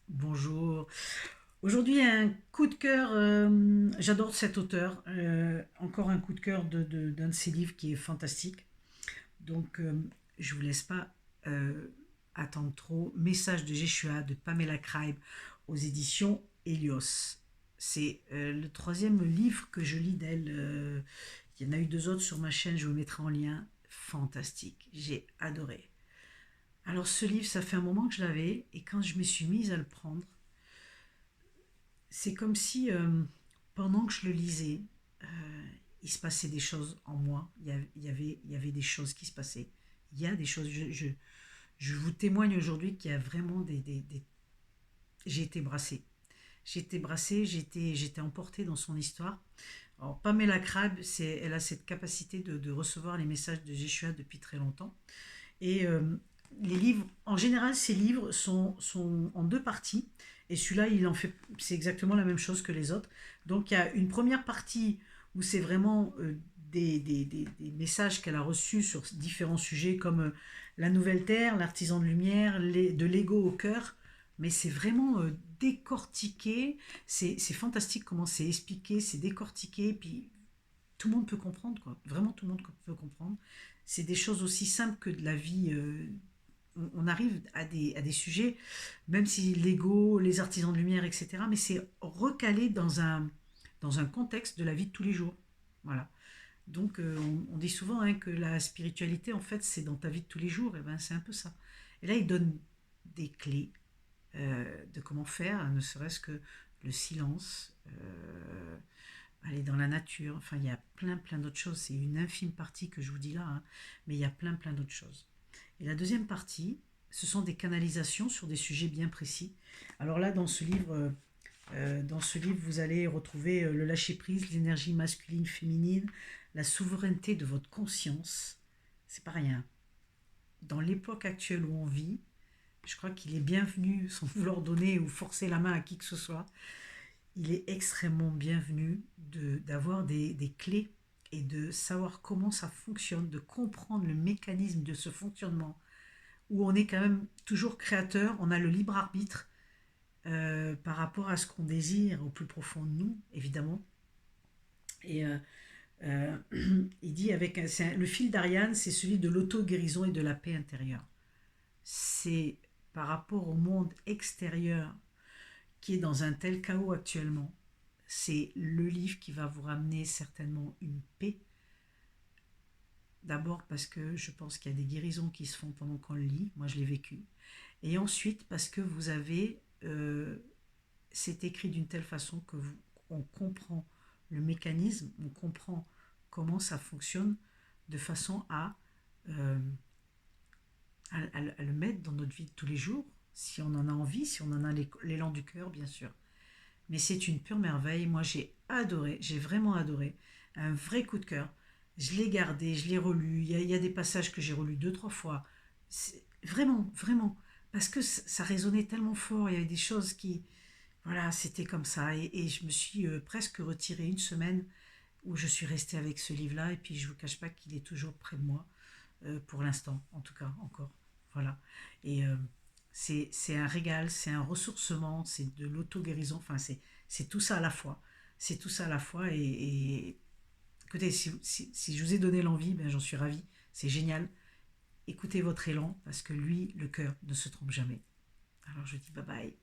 Bonjour. Aujourd'hui, un coup de cœur. J'adore cet auteur. Encore un coup de cœur d'un de ses livres qui est fantastique. Donc, je vous laisse pas euh, attendre trop. Message de Jeshua de Pamela Craig aux éditions Helios. C'est le troisième livre que je lis d'elle. Il y en a eu deux autres sur ma chaîne, je vous mettrai en lien. Fantastique. J'ai adoré. Alors, ce livre, ça fait un moment que je l'avais, et quand je me suis mise à le prendre, c'est comme si pendant que je le lisais, il se passait des choses en moi. Il y avait des choses qui se passaient. Il y a des choses. Je vous témoigne aujourd'hui qu'il y a vraiment J'ai été brassée. J'ai été brassée, j'étais emportée dans son histoire. Alors, Pamela Crabbe, elle a cette capacité de recevoir les messages de Jeshua depuis très longtemps. Et les livres, en général, ces livres sont en deux parties. Et celui-là, c'est exactement la même chose que les autres. Donc, il y a une première partie où c'est vraiment des messages qu'elle a reçus sur différents sujets comme la nouvelle terre, l'artisan de lumière, de l'ego au cœur. Mais c'est vraiment décortiqué. C'est fantastique comment c'est expliqué, c'est décortiqué. Puis tout le monde peut comprendre, quoi. Vraiment, tout le monde peut comprendre. C'est des choses aussi simples que de la vie. On arrive à des sujets, même si l'ego, les artisans de lumière, etc., mais c'est recalé dans un contexte de la vie de tous les jours. Voilà. Donc, on dit souvent hein, que la spiritualité, en fait, c'est dans ta vie de tous les jours. Et ben, c'est un peu ça. Et là, il donne des clés de comment faire, ne serait-ce que le silence, aller dans la nature. Enfin, il y a plein d'autres choses. C'est une infime partie que je vous dis là, hein, mais il y a plein d'autres choses. Et la deuxième partie, ce sont des canalisations sur des sujets bien précis. Alors là, dans ce livre, vous allez retrouver le lâcher-prise, l'énergie masculine, féminine, la souveraineté de votre conscience. C'est pas rien. Dans l'époque actuelle où on vit, je crois qu'il est bienvenu, sans vouloir donner ou forcer la main à qui que ce soit, il est extrêmement bienvenu d'avoir des clés et de savoir comment ça fonctionne, de comprendre le mécanisme de ce fonctionnement, où on est quand même toujours créateur, on a le libre arbitre par rapport à ce qu'on désire au plus profond de nous, évidemment. Et euh, il dit le fil d'Ariane, c'est celui de l'auto-guérison et de la paix intérieure. C'est par rapport au monde extérieur qui est dans un tel chaos actuellement, c'est le livre qui va vous ramener certainement une paix. D'abord parce que je pense qu'il y a des guérisons qui se font pendant qu'on le lit, moi je l'ai vécu. Et ensuite parce que c'est écrit d'une telle façon on comprend le mécanisme, on comprend comment ça fonctionne de façon euh, à le mettre dans notre vie de tous les jours, si on en a envie, si on en a l'élan du cœur, bien sûr. Mais c'est une pure merveille. Moi, j'ai adoré, j'ai vraiment adoré. Un vrai coup de cœur. Je l'ai gardé, je l'ai relu. Il y a des passages que j'ai relus deux, trois fois. Vraiment, vraiment. Parce que ça résonnait tellement fort. Il y avait des choses qui. Voilà, c'était comme ça. Et je me suis presque retirée une semaine où je suis restée avec ce livre-là. Et puis, je ne vous cache pas qu'il est toujours près de moi, pour l'instant, en tout cas, encore. Voilà. Et c'est un régal, c'est un ressourcement, c'est de l'auto-guérison. Enfin, c'est tout ça à la fois. C'est tout ça à la fois. Et écoutez, si je vous ai donné l'envie, ben, j'en suis ravie. C'est génial. Écoutez votre élan parce que lui, le cœur ne se trompe jamais. Alors je dis bye bye.